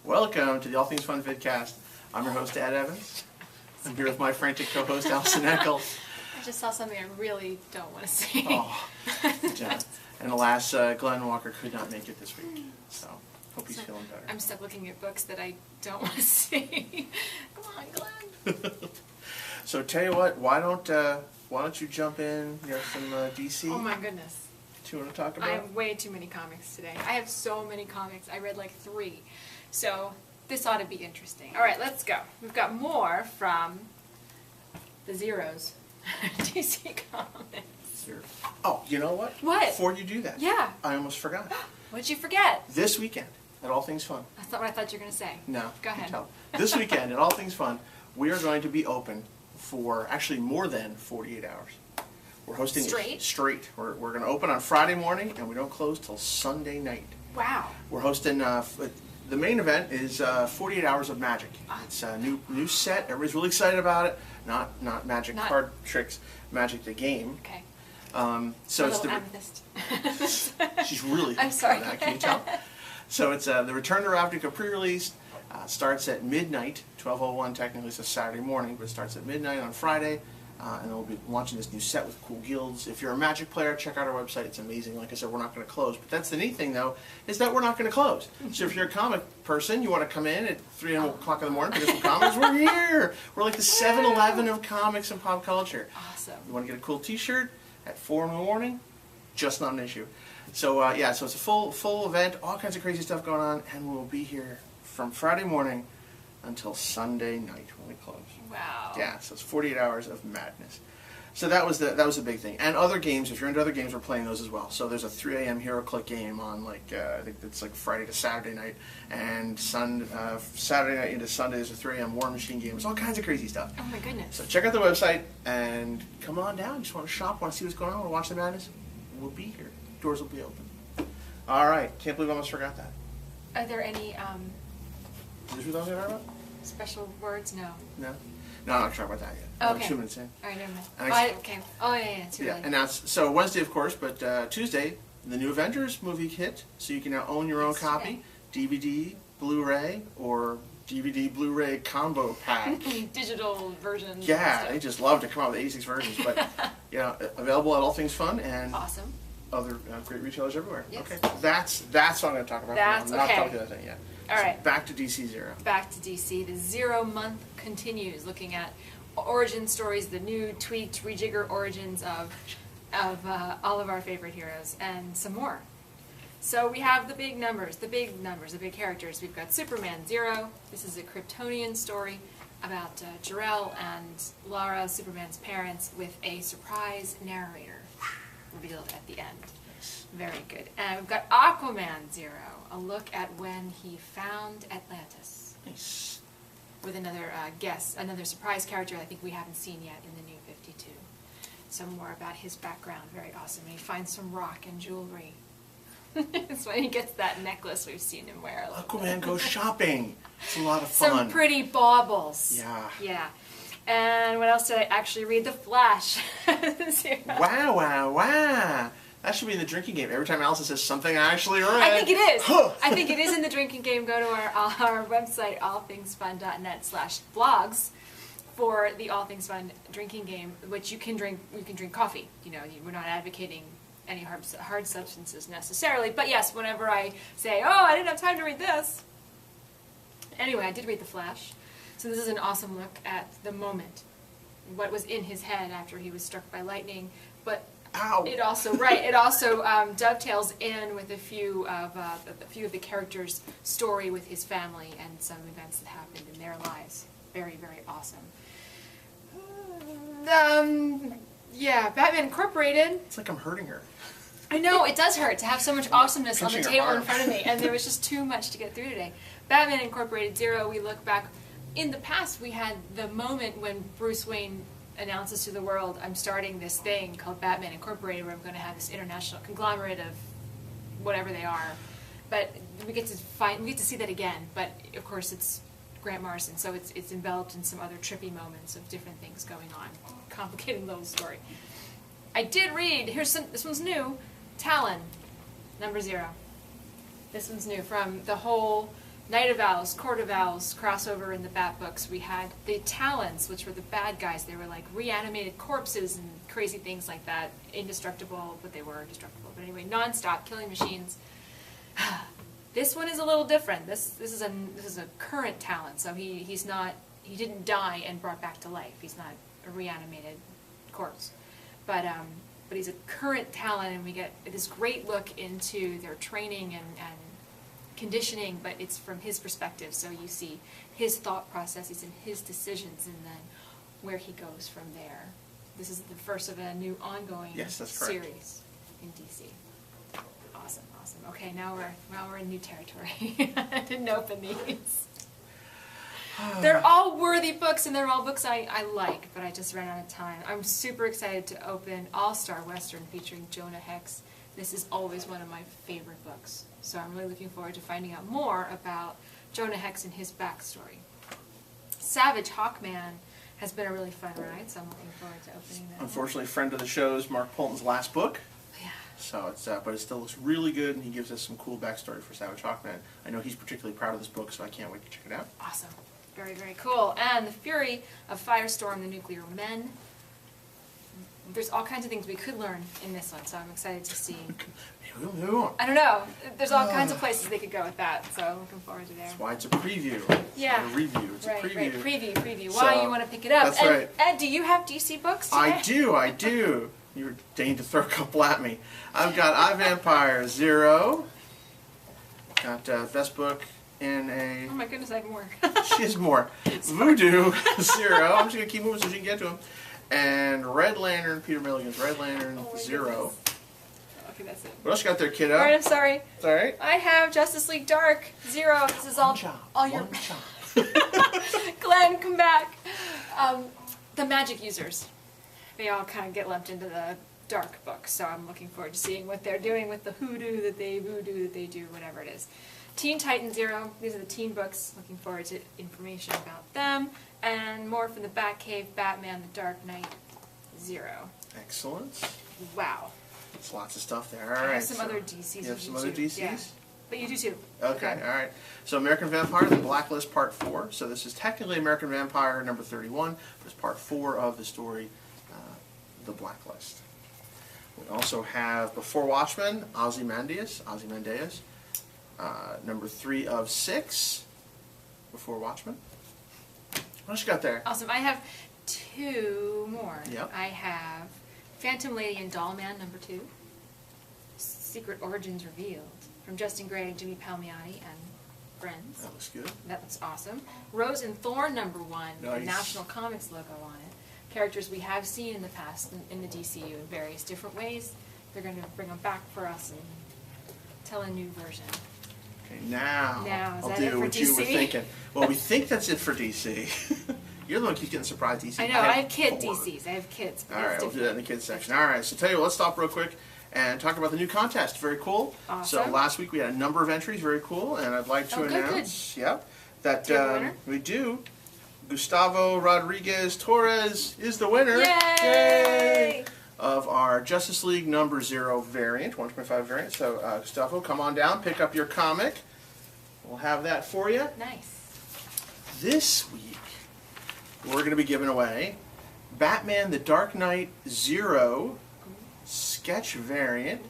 Welcome to the All Things Fun Vidcast. I'm your host, Ed Evans. I'm here with my frantic co-host, Allison Eckel. I just saw something I really don't want to see. Oh, yeah. And alas, Glenn Walker could not make it this week, so hope he's feeling better. I'm stuck looking at books that I don't want to see. Come on, Glenn. So tell you what, why don't you jump in? You have some DC. Oh my goodness. Do you want to talk about? I have way too many comics today. I have so many comics. I read like 3. So this ought to be interesting. All right, let's go. We've got more from the Zeros. DC Comics. Oh, you know what? What? Before you do that. Yeah. I almost forgot. What'd you forget? This weekend at All Things Fun. That's not what I thought you were going to say. No. Go ahead. This weekend at All Things Fun, we are going to be open for actually more than 48 hours. We're hosting straight. We're going to open on Friday morning, and we don't close till Sunday night. Wow. We're hosting, the main event is 48 Hours of Magic. It's a new set. Everybody's really excited about it. Not Magic card tricks, Magic the game. Okay. So it's the amethyst. She's really I'm sorry. that, can you tell? So it's the Return to Ravnica Pre-Release. Starts at midnight, 12:01 technically, it's a Saturday morning, but it starts at midnight on Friday. And then we'll be launching this new set with cool guilds. If you're a Magic player, check out our website. It's amazing. Like I said, we're not going to close. But that's the neat thing, though, is that we're not going to close. So if you're a comic person, you want to come in at 3 o'clock in the morning, pick up some comics, we're here. We're like the 7-Eleven of comics and pop culture. Awesome. You want to get a cool T-shirt at 4 in the morning? Just not an issue. So, yeah, so it's a full event, all kinds of crazy stuff going on, and we'll be here from Friday morning until Sunday night when we close. Wow. Yeah, so it's 48 hours of madness. So that was the big thing. And other games, if you're into other games, we're playing those as well. So there's a 3 a.m. HeroClix game on I think it's like Friday to Saturday night, and Saturday night into Sunday there's a 3 a.m. War Machine game. There's all kinds of crazy stuff. Oh my goodness. So check out the website and come on down. Just want to shop, want to see what's going on, want to watch the madness? We'll be here. Doors will be open. All right. Can't believe I almost forgot that. Are there any Is this what I was about? special words? No. No? No, I'm not sure about that yet. Okay. We're 2 minutes in. All right, never mind. Okay. Oh, yeah, too Yeah, early. and that's so Wednesday, of course, but Tuesday, the new Avengers movie hit, so you can now own your own copy, DVD, Blu-ray, or DVD, Blu-ray combo pack. Digital versions. Yeah, they just love to come out with 86 versions, but available at All Things Fun and awesome. Other great retailers everywhere. Yes. Okay, that's what I'm going to talk about. That's I'm not okay. talking about the other thing yet. All right. So back to DC Zero. Back to DC. The 0 month continues, looking at origin stories, the new tweaked, rejigger origins of all of our favorite heroes, and some more. So we have the big numbers, the big characters. We've got Superman 0. This is a Kryptonian story about Jor-El and Lara, Superman's parents, with a surprise narrator revealed at the end. Very good. And we've got Aquaman 0, a look at when he found Atlantis. Nice. With another guest, another surprise character I think we haven't seen yet in the New 52. Some more about his background. Very awesome. And he finds some rock and jewelry. It's when he gets that necklace we've seen him wear. Aquaman goes shopping. It's a lot of fun. Some pretty baubles. Yeah. Yeah. And what else did I actually read? The Flash. Wow. That should be in the drinking game. Every time Allison says something I actually read. I think it is. I think it is in the drinking game. Go to our website, allthingsfun.net/blogs, for the All Things Fun drinking game, which you can drink coffee. You know, we're not advocating any hard substances necessarily. But yes, whenever I say, oh, I didn't have time to read this. Anyway, I did read The Flash. So this is an awesome look at the moment, what was in his head after he was struck by lightning. But ow. It also dovetails in with a few of the characters' story with his family and some events that happened in their lives. Very, very awesome. Yeah, Batman Incorporated. It's like I'm hurting her. I know, it does hurt to have so much awesomeness on the Pinching her table in arm. front of me, and there was just too much to get through today. Batman Incorporated 0, we look back. In the past, we had the moment when Bruce Wayne announces to the world, I'm starting this thing called Batman Incorporated, where I'm going to have this international conglomerate of whatever they are. But we get to see that again. But of course, it's Grant Morrison, so it's enveloped in some other trippy moments of different things going on, complicating little story. I did read. This one's new. Talon, number 0. This one's new from the whole Night of Owls, Court of Owls crossover in the Bat books. We had the Talons, which were the bad guys. They were like reanimated corpses and crazy things like that. Indestructible, but they were destructible. But anyway, non-stop killing machines. This one is a little different. This is a current Talon, so he didn't die and brought back to life. He's not a reanimated corpse, but he's a current Talon, and we get this great look into their training and conditioning, but it's from his perspective, so you see his thought processes and his decisions, and then where he goes from there. This is the first of a new ongoing series in DC. Awesome. Okay, now we're in new territory. I didn't open these. They're all worthy books, and they're all books I like, but I just ran out of time. I'm super excited to open All-Star Western featuring Jonah Hex. This is always one of my favorite books, so I'm really looking forward to finding out more about Jonah Hex and his backstory. Savage Hawkman has been a really fun ride, so I'm looking forward to opening that. Unfortunately, friend of the show is Mark Polton's last book. Yeah. So it's, but it still looks really good, and he gives us some cool backstory for Savage Hawkman. I know he's particularly proud of this book, so I can't wait to check it out. Awesome. Very, very cool. And The Fury of Firestorm, the Nuclear Men. There's all kinds of things we could learn in this one, so I'm excited to see. I don't know. There's all kinds of places they could go with that, so I'm looking forward to there. That's why it's a preview. Yeah. It's not a review. It's right, a preview. Right. Preview. Why you want to pick it up. That's right. Ed, do you have DC books today? I do. You're deigned to throw a couple at me. I've got I, Vampire 0. Got best book in a... Oh my goodness, I have more. She has more. Voodoo 0. I'm just going to keep moving so she can get to them. And Red Lantern, Peter Milligan's Red Lantern 0. Goodness. Okay, that's it. What else you got there, kiddo? Alright, I'm sorry. It's alright. I have Justice League Dark 0. This is all your... One job. Glenn, come back. The magic users. They all kind of get lumped into the Dark book, so I'm looking forward to seeing what they're doing with the voodoo that they do, whatever it is. Teen Titans 0. These are the teen books. Looking forward to information about them. And more from the Batcave, Batman, The Dark Knight 0. Excellent. Wow. There's lots of stuff there. I Alright. have some other DCs. You have some other DCs? Yeah. But you do too. Okay, alright. So American Vampire, The Blacklist Part 4. So this is technically American Vampire number 31, but it's Part 4 of the story, The Blacklist. We also have Before Watchmen, Ozymandias, number 3 of 6, Before Watchmen. What else you got there? Awesome. I have 2 more. Yep. I have Phantom Lady and Dollman number 2, Secret Origins Revealed, from Justin Gray, Jimmy Palmiotti, and friends. That looks good. That looks awesome. Rose and Thorn number 1, Nice. the National Comics logo on it. Characters we have seen in the past in the DCU in various different ways. They're going to bring them back for us and tell a new version. Okay, now is I'll that it do for what you were DC? thinking. Well, we think that's it for DC. You're the one who keeps getting surprised DC. I know, I have kid 4. DCs. I have kids. But Alright, we'll do that in the kids section. Alright, so tell you what, let's stop real quick and talk about the new contest. Very cool. Awesome. So last week we had a number of entries, very cool, and I'd like to announce that Do you have a winner? we do. Gustavo Rodriguez Torres is the winner. Yay! Of our Justice League number 0 variant, 125 variant. So Gustavo, come on down, pick up your comic. We'll have that for you. Nice. This week, we're going to be giving away Batman The Dark Knight 0 sketch variant.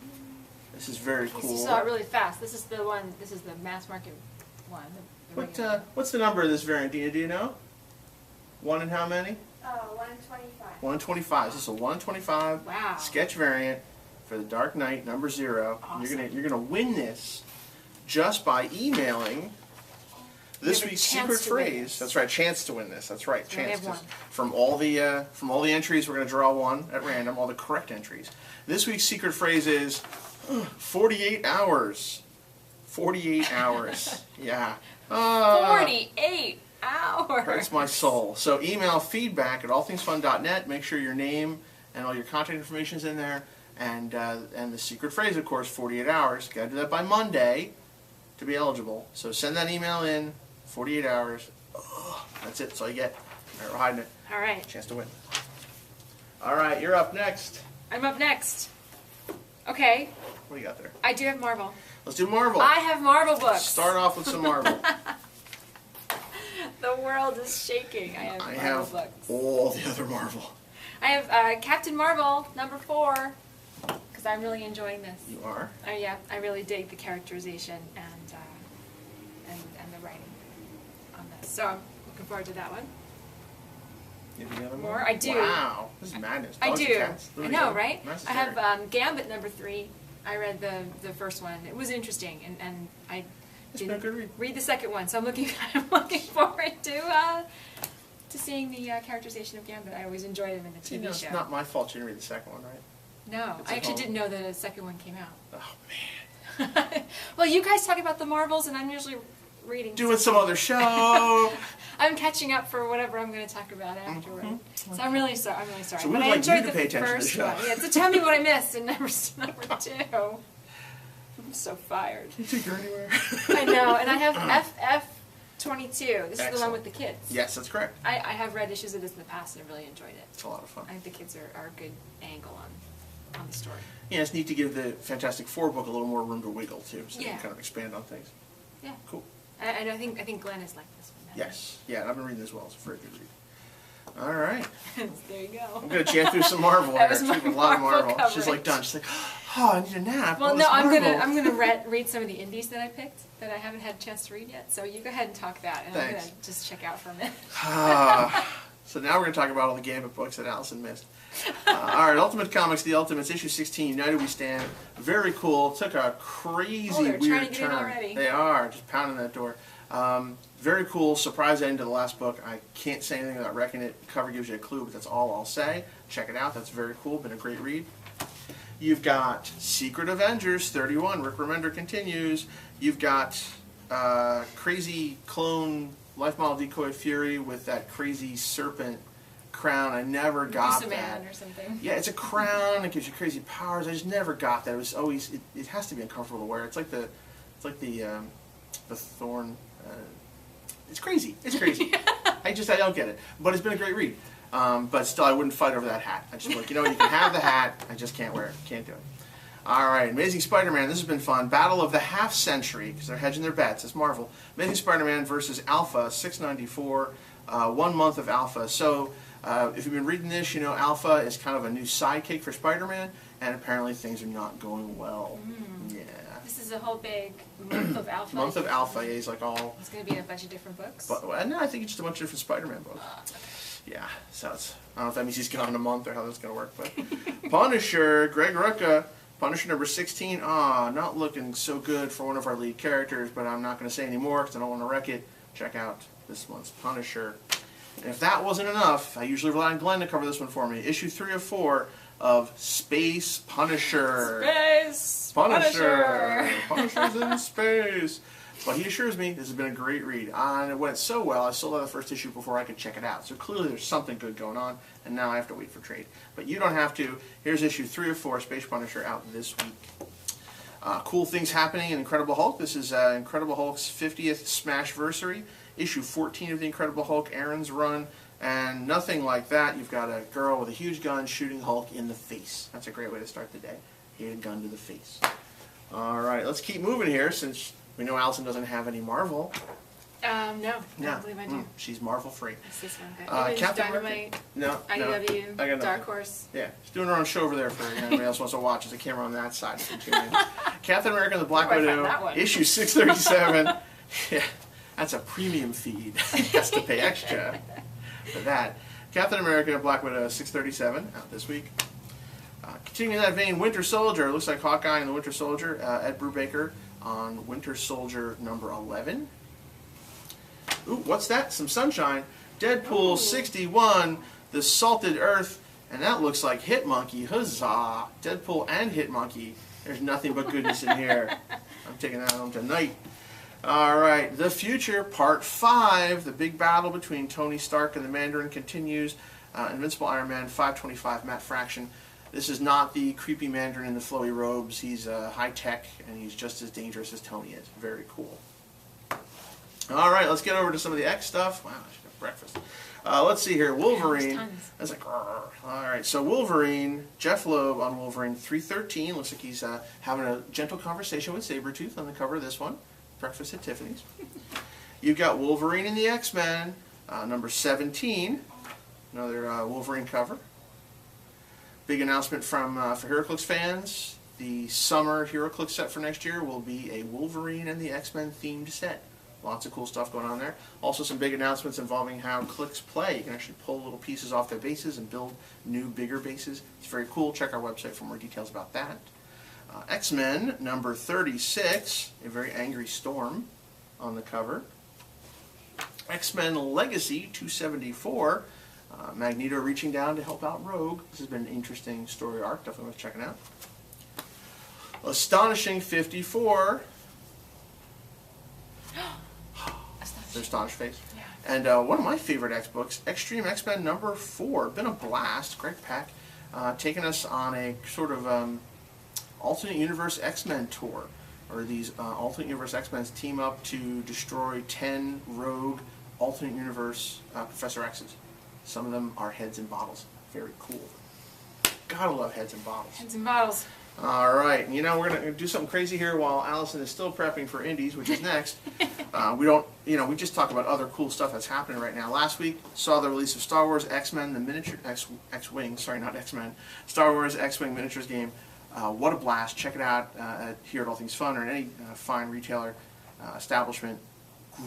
This is very cool. You saw it really fast. This is the one. This is the mass market one. The regular What's the number of this variant, Dina? Do you know? 1 and how many? 125. 125. This is a 125 Wow. sketch variant for The Dark Knight number 0. Awesome. You're gonna win this just by emailing this You have a week's chance secret to win phrase. this. That's right, chance to win this. That's right, You only chance have to. one. From all the entries, we're gonna draw one at random. All the correct entries. This week's secret phrase is 48 hours. 48 hours. Yeah. 48 hours. Hurts my soul. So email feedback at allthingsfun.net. Make sure your name and all your contact information is in there. And the secret phrase, of course, 48 hours. Got to do that by Monday to be eligible. So send that email in, 48 hours. Ugh, that's it. That's all you get. All right, we're hiding it. All right. Chance to win. All right, you're up next. I'm up next. Okay. What do you got there? I do have Marvel. Let's do Marvel. I have Marvel books. Start off with some Marvel. The world is shaking. I have I Marvel have books. all the other Marvel. I have Captain Marvel, #4, because I'm really enjoying this. You are? Yeah, I really dig the characterization and the writing on this. So I'm looking forward to that one. You have any other More? one? I do. Wow, this is madness. I Dogs and do. cats, I literally know, dog. right? Nice I have scary. Gambit #3. I read the first one. It was interesting, and I It's been a good read. the second one. So I'm looking forward to seeing the characterization of Gambit. I always enjoyed him in the See, TV no, show. it's not my fault you didn't read the second one, right? No, It's I a actually whole- didn't know that a second one came out. Oh, man. Well, you guys talk about the Marvels, and I'm usually reading. Doing some other show. I'm catching up for whatever I'm going to talk about afterward. Mhm. So I'm really sorry. So But we would I like enjoyed you to the pay attention to the first show. one. Yeah, so tell me what I missed in number 2. I'm so fired. Can you take her anywhere? I know, and I have FF22. This is the one Excellent. with the kids. Yes, that's correct. I have read issues of this in the past and I really enjoyed it. It's a lot of fun. I think the kids are a good angle on the story. Yeah, it's neat to give the Fantastic Four book a little more room to wiggle, too, so you Yeah. can kind of expand on things. Yeah. Cool. And I think Glenn has liked this one. Yes. Yeah, and I've been reading this as well. It's a very good read. All right. There you go. I'm going to jam through some Marvel That here. was She's my a lot of Marvel Marvel. She's like coverage. done. She's like, oh, I need a nap. Well, Oh, no, it's I'm Marvel. gonna read some of the indies that I picked that I haven't had a chance to read yet. So you go ahead and talk that, and I'm Thanks. gonna just check out for a minute. So now we're going to talk about all the Gambit books that Allison missed. All right, Ultimate Comics, The Ultimates, issue 16, United We Stand. Very cool. Took a crazy, Oh, they're weird trying to get in turn. already. They are, just pounding that door. Very cool. Surprise ending to the last book. I can't say anything without wrecking it. The cover gives you a clue, but that's all I'll say. Check it out. That's very cool. Been a great read. You've got Secret Avengers 31. Rick Remender continues. You've got crazy clone life model decoy Fury with that crazy serpent crown. I never got that. Man or something. Yeah, it's a crown. It gives you crazy powers. I just never got that. It was always. It has to be uncomfortable to wear. It's like the thorn. It's crazy. It's crazy. I don't get it. But it's been a great read. But still, I wouldn't fight over that hat. I just like, you can have the hat. I just can't wear it. Can't do it. All right, Amazing Spider-Man. This has been fun. Battle of the Half Century, because they're hedging their bets. It's Marvel. Amazing Spider-Man versus Alpha 694. 1 month of Alpha. So if you've been reading this, you know Alpha is kind of a new sidekick for Spider-Man, and apparently things are not going well. Yeah. This is a whole big month of Alpha. Month of Alpha. Yeah, he's like all. It's going to be a bunch of different books. But no, I think it's just a bunch of different Spider-Man books. Yeah, so it's, I don't know if that means he's gone a month or how that's going to work, but Punisher, Greg Rucka, Punisher number 16, not looking so good for one of our lead characters, but I'm not going to say any more because I don't want to wreck it. Check out this month's Punisher. And if that wasn't enough, I usually rely on Glenn to cover this one for me. Issue 3 of 4 of Space Punisher. Space Punisher! Punisher's in space! But he assures me this has been a great read. And it went so well, I sold out the first issue before I could check it out. So clearly there's something good going on, and now I have to wait for trade. But you don't have to. Here's issue 3 of 4, Space Punisher, out this week. Cool things happening in Incredible Hulk. This is Incredible Hulk's 50th Smashversary. Issue 14 of the Incredible Hulk, Aaron's run. And nothing like that. You've got a girl with a huge gun shooting Hulk in the face. That's a great way to start the day. Hit a gun to the face. All right, let's keep moving here since we know Allison doesn't have any Marvel. No, I don't believe I do. She's Marvel free. It's this one. Okay. Captain Dynamite, No, IDW, I got Dark nothing. Horse. Yeah, she's doing her own show over there for anybody else wants to watch. There's a camera on that side. So tune in. Captain America and the Black Where do I find Widow, that one? issue 637. Yeah, that's a premium feed. Has to pay extra for that. Captain America and Black Widow 637 out this week. Continuing in that vein, Winter Soldier. Looks like Hawkeye and the Winter Soldier. Ed Brubaker on Winter Soldier number 11. Ooh, what's that? Some sunshine. Deadpool 61, The Salted Earth, and that looks like Hitmonkey. Huzzah! Deadpool and Hitmonkey. There's nothing but goodness in here. I'm taking that home tonight. All right, The Future, Part 5. The big battle between Tony Stark and the Mandarin continues. Invincible Iron Man 525, Matt Fraction. This is not the creepy Mandarin in the flowy robes. He's high-tech, and he's just as dangerous as Tony is. Very cool. All right, let's get over to some of the X stuff. Wow, I should have breakfast. Let's see here. Wolverine. Yeah, there's tons. That's like, all right. So Wolverine, Jeff Loeb on Wolverine 313. Looks like he's having a gentle conversation with Sabretooth on the cover of this one. Breakfast at Tiffany's. You've got Wolverine and the X-Men, number 17, another Wolverine cover. Big announcement from for HeroClix fans. The summer HeroClix set for next year will be a Wolverine and the X-Men themed set. Lots of cool stuff going on there. Also some big announcements involving how Clix play. You can actually pull little pieces off their bases and build new, bigger bases. It's very cool. Check our website for more details about that. X-Men number 36, a very angry Storm on the cover. X-Men Legacy 274, Magneto reaching down to help out Rogue. This has been an interesting story arc, definitely worth checking out. Astonishing 54. Their Astonished face. Yeah. And one of my favorite X books, Extreme X-Men number 4. Been a blast. Greg Pak taking us on a sort of alternate universe X-Men tour, where these alternate universe X-Men team up to destroy 10 rogue alternate universe Professor X's. Some of them are heads in bottles. Very cool. Gotta love heads in bottles. Heads in bottles. All right, you know, we're gonna do something crazy here while Allison is still prepping for Indies, which is next. We just talk about other cool stuff that's happening right now. Last week saw the release of Star Wars X-Men, the miniature X-Wing, sorry, not X-Men, Star Wars X-Wing miniatures game. What a blast! Check it out here at All Things Fun or in any fine retailer establishment.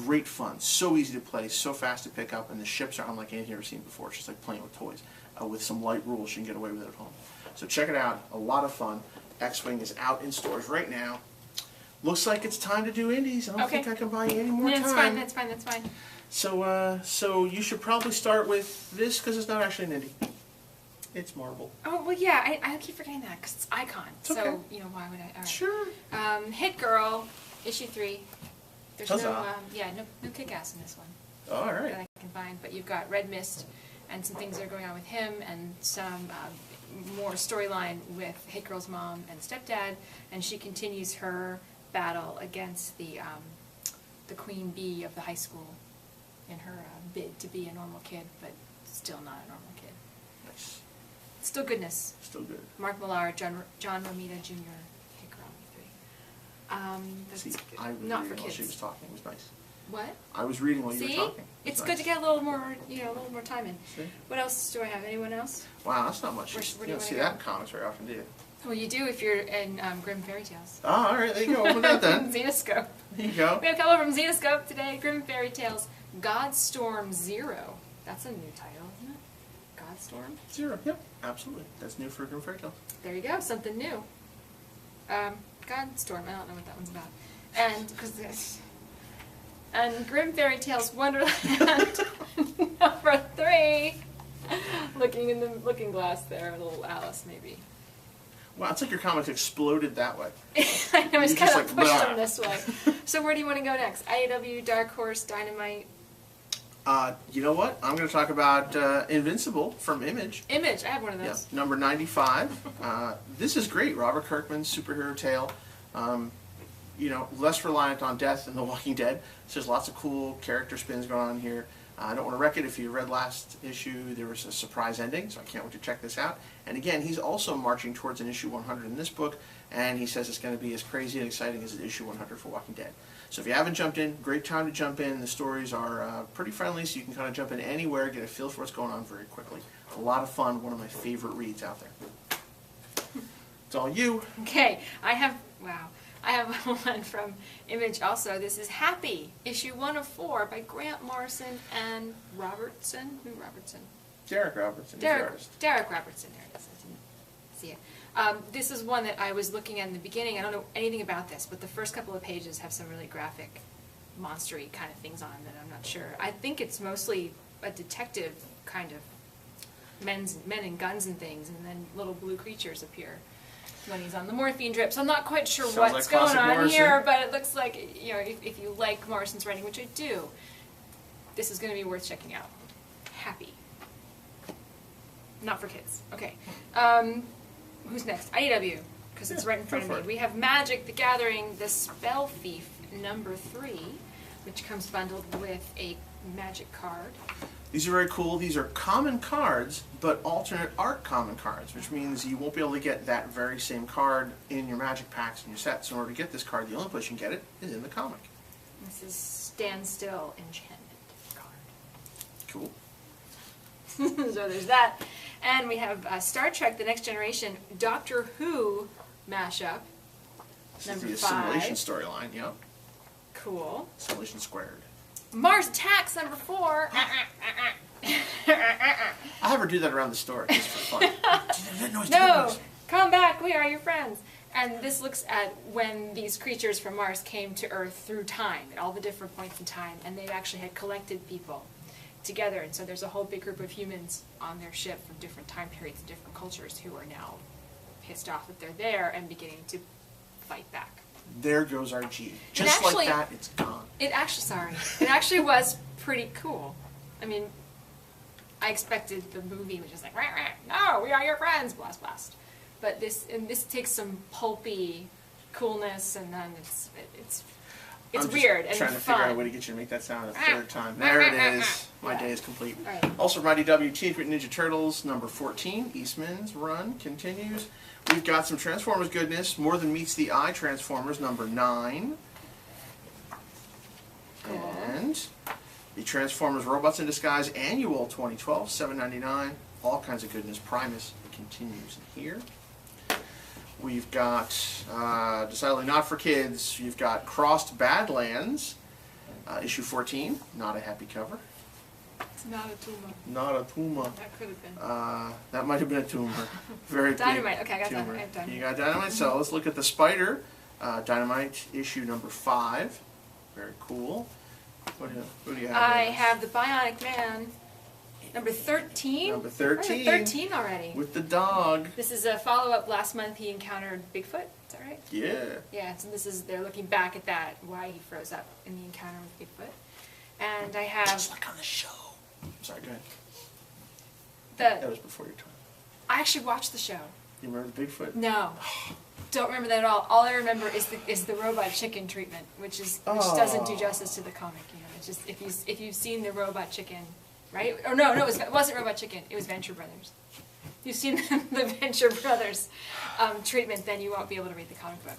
Great fun, so easy to play, so fast to pick up, and the ships are unlike anything you've ever seen before. It's just like playing with toys. With some light rules, you can get away with it at home. So check it out, a lot of fun. X-Wing is out in stores right now. Looks like it's time to do Indies. I don't think I can buy you any more time. That's fine. So you should probably start with this because it's not actually an Indie. It's Marvel. Oh, well, yeah, I keep forgetting that because it's Icon. It's okay. So, why would I? All right. Sure. Hit Girl, issue 3. There's Huzzah. no kick-ass in this one. Oh, all right. That I can find, but you've got Red Mist and some things that are going on with him and some more storyline with Hit Girl's mom and stepdad, and she continues her battle against the queen bee of the high school in her bid to be a normal kid, but still not a normal kid. Nice. Still goodness. Still good. Mark Millar, John Romita Jr., Hit Girl 3. That's See, I was not reading for while kids. she was talking. It was nice. What? I was reading while you See? were talking. It's nice. good to get a little more, a little more time in. See? What else do I have? Anyone else? Wow, that's not much. Where You do you don't see wanna that in comics very often, do you? Well, you do if you're in Grimm Fairy Tales. Oh, all right, there you go. Open that then. Zenoscope. There you go. We have a couple from Zenoscope today. Grimm Fairy Tales, Godstorm 0. That's a new title, isn't it? Godstorm? 0. Yep, absolutely. That's new for Grim Fairy Tales. There you go, something new. Godstorm, I don't know what that one's about. And Grimm Fairy Tales Wonderland number 3. Looking in the looking glass there, a little Alice maybe. Wow, it's like your comics exploded that way. I know, it's You kind just of like, pushed blah. them this way. So where do you want to go next? IAW, Dark Horse, Dynamite? You know what? I'm going to talk about Invincible from Image. Image, I have one of those. Yeah, number 95. This is great. Robert Kirkman's superhero tale. Less reliant on death than The Walking Dead. So there's lots of cool character spins going on here. I don't want to wreck it. If you read last issue, there was a surprise ending, so I can't wait to check this out. And again, he's also marching towards an issue 100 in this book, and he says it's going to be as crazy and exciting as issue 100 for Walking Dead. So if you haven't jumped in, great time to jump in. The stories are pretty friendly, so you can kind of jump in anywhere, get a feel for what's going on very quickly. A lot of fun, one of my favorite reads out there. It's all you. Okay, I have one from Image also. This is Happy, issue 1 of 4 by Grant Morrison and Robertson. Who Robertson? Derek Robertson. He's the artist. Derek Robertson, there it is. I didn't see it. This is one that I was looking at in the beginning. I don't know anything about this, but the first couple of pages have some really graphic, monster-y kind of things on that I'm not sure. I think it's mostly a detective kind of men and guns and things, and then little blue creatures appear when he's on the morphine drip. So I'm not quite sure Sounds what's like going on Morrison. here, but it looks like, if you like Morrison's writing, which I do, this is going to be worth checking out. Happy. Not for kids. Okay. Who's next? IDW, because it's right in front of me. We have Magic the Gathering, The Spell Thief, number 3, which comes bundled with a magic card. These are very cool. These are common cards, but alternate art common cards, which means you won't be able to get that very same card in your Magic packs and your sets. In order to get this card, the only place you can get it is in the comic. This is Standstill Enchantment card. Cool. So there's that. And we have Star Trek The Next Generation Doctor Who mashup. This Number is the 5. assimilation storyline, yep. Cool. Assimilation squared. Mars Attacks number 4. I have her do that around the store just for fun. No! Come back, we are your friends. And this looks at when these creatures from Mars came to Earth through time, at all the different points in time, and they actually had collected people together. And so there's a whole big group of humans on their ship from different time periods and different cultures who are now pissed off that they're there and beginning to fight back. There goes our G. Just like that, it's gone. It actually was pretty cool. I mean, I expected the movie was just like, rah, rah, no, we are your friends, blast, blast. But this takes some pulpy coolness, and then it's I'm weird just and trying to fun. figure out a way to get you to make that sound a third time. There it is. My Yeah. day is complete. Right. Also, Mighty W Teenage Mutant Ninja Turtles number 14. Eastman's run continues. We've got some Transformers goodness. More Than Meets the Eye Transformers number 9. Cool. And the Transformers Robots in Disguise Annual 2012, $7.99. All kinds of goodness. Primus continues here. We've got Decidedly Not for Kids. You've got Crossed Badlands, issue 14. Not a happy cover. It's not a tumor. Not a tumor. That could have been. That might have been a tumor. Very Dynamite. big Okay, I got tumor. Dynamite. I have Dynamite. You got Dynamite. So let's look at the Spider. Dynamite issue number 5. Very cool. What do you have? I there? have the Bionic Man, number 13. Number We're at 13. 13 already. With the dog. This is a follow-up. Last month he encountered Bigfoot. Is that right? Yeah. Yeah. So they're looking back at that, why he froze up in the encounter with Bigfoot. And I have Just like on the show. Sorry, go ahead. That the. was before your time. I actually watched the show. You remember the Bigfoot? No, don't remember that at all. All I remember is the robot chicken treatment, which doesn't do justice to the comic. You know, it's just if you've seen the robot chicken, right? Or no, it wasn't Robot Chicken. It was Venture Brothers. If you've seen the Venture Brothers treatment, then you won't be able to read the comic book.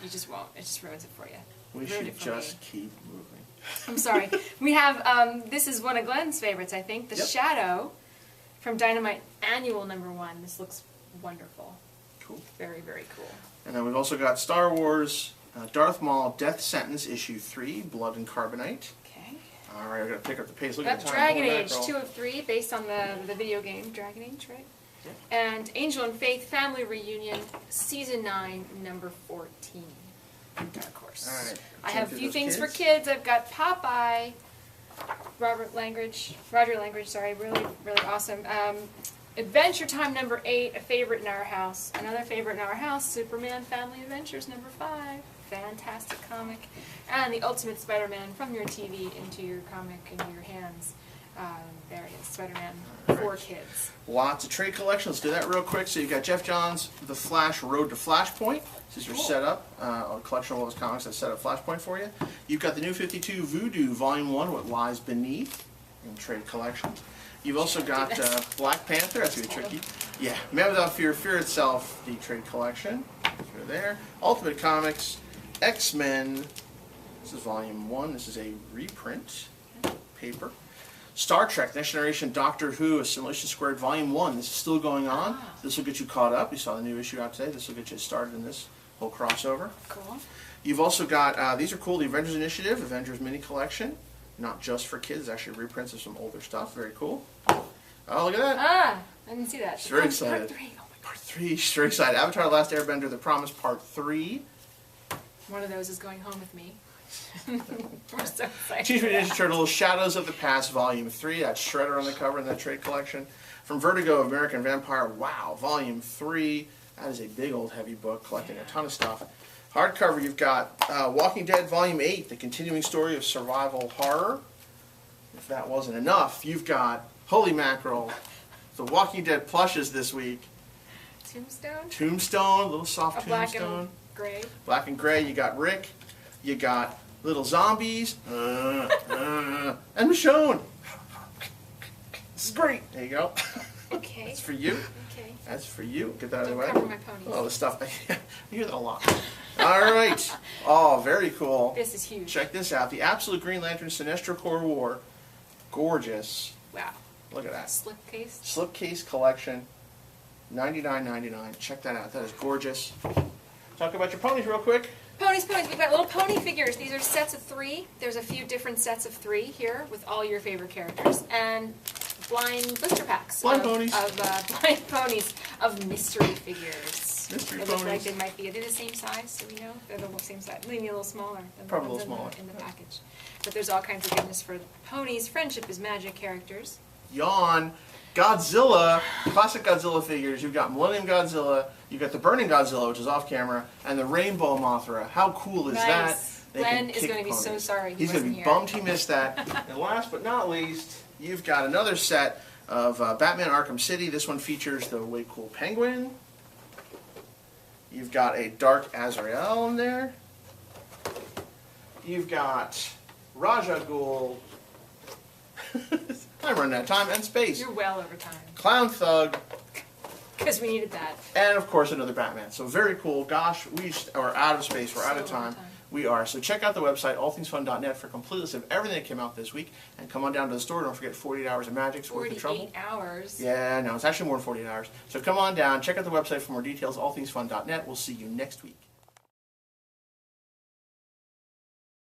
You just won't. It just ruins it for you. We Ruined should it for just me. keep moving. I'm sorry. We have this is one of Glenn's favorites, I think. The Yep. Shadow from Dynamite Annual number 1. This looks wonderful. Cool. Very, very cool. And then we've also got Star Wars, Darth Maul, Death Sentence, issue 3, Blood and Carbonite. Okay. All right, we're gonna pick up the pace. Look Got at the time. Dragon Holy Age mackerel. 2 of 3, based on the video game Dragon Age, right? Yep. And Angel and Faith Family Reunion, Season 9, number 14. Of course. All right. I Jump have a through few those things for kids. kids. I've got Popeye, Roger Langridge, sorry, really, really awesome. Adventure Time number 8, a favorite in our house. Another favorite in our house, Superman Family Adventures number 5. Fantastic comic. And the Ultimate Spider-Man from your TV into your comic, into your hands. There it is, Spider-Man for kids. Lots of trade collection. Let's do that real quick. So you've got Jeff Johns, The Flash Road to Flashpoint. This is your Cool. setup, a collection of all those comics that set up Flashpoint for you. You've got the New 52 Voodoo Volume 1, What Lies Beneath, in trade collection. You've also got Black Panther, that's going to be tricky. Yeah, Man Without Fear, Fear Itself, the trade collection. Through there. Ultimate Comics, X-Men. This is Volume 1. This is a reprint paper. Star Trek, Next Generation, Doctor Who, Assimilation Squared, Volume 1. This is still going on. This will get you caught up. You saw the new issue out today. This will get you started in this whole crossover. Cool. You've also got, these are cool, the Avengers Initiative, Avengers Mini Collection. Not just for kids, actually reprints of some older stuff. Very cool. Oh, look at that. Ah, I didn't see that. She's very Part excited. 3. Oh my Part 3, she's very excited. Avatar, Last Airbender, The Promise, Part 3. One of those is going home with me. We're so excited. Teenage Mutant Ninja Turtles, Shadows of the Past, Volume 3. That's Shredder on the cover in that trade collection. From Vertigo, American Vampire, wow, Volume 3. That is a big old heavy book collecting a ton of stuff. Hardcover, you've got Walking Dead, Volume 8, the continuing story of survival horror. If that wasn't enough, you've got, holy mackerel, the Walking Dead plushes this week. Tombstone? Tombstone, little soft A black tombstone. and gray. Black and gray, you got Rick, you got little zombies, and Michonne. This is great. There you go. Okay. That's for you. Okay. That's for you. Get that out of the Don't way. cover my ponies. Oh, the stuff. I hear that a lot. All right. Oh, very cool. This is huge. Check this out. The Absolute Green Lantern Sinestro Corps War. Gorgeous. Wow. Look at that. Slipcase. Slipcase collection. $99.99. Check that out. That is gorgeous. Talk about your ponies real quick. Ponies. We've got little pony figures. These are sets of 3. There's a few different sets of 3 here with all your favorite characters. And blind blister packs. Blind of ponies of mystery figures. Mystery They look like ponies. they might be. Are they the same size? Do we know? They're the same size. Maybe a little smaller than Probably the a ones little smaller. in the package. But there's all kinds of goodness for ponies. Friendship is magic characters. Yawn. Godzilla, classic Godzilla figures. You've got Millennium Godzilla, you've got the Burning Godzilla, which is off camera, and the Rainbow Mothra. How cool is that? They Glenn can is kick going to be so ponies. sorry He's going to wasn't be here. bummed he missed that. And last but not least, you've got another set of Batman Arkham City. This one features the way cool Penguin. You've got a Dark Azrael in there. You've got Raja Ghul. I'm running out of time and space. You're well over time. Clown Thug, Because we needed that. and of course another Batman. So very cool. Gosh, we are out of space. We're out of So out time. of time. We are. So check out the website, allthingsfun.net, for a complete list of everything that came out this week. And come on down to the store. Don't forget 48 Hours of Magic's worth of trouble. 48 hours. Yeah, no, it's actually more than 48 hours. So come on down. Check out the website for more details, allthingsfun.net. We'll see you next week.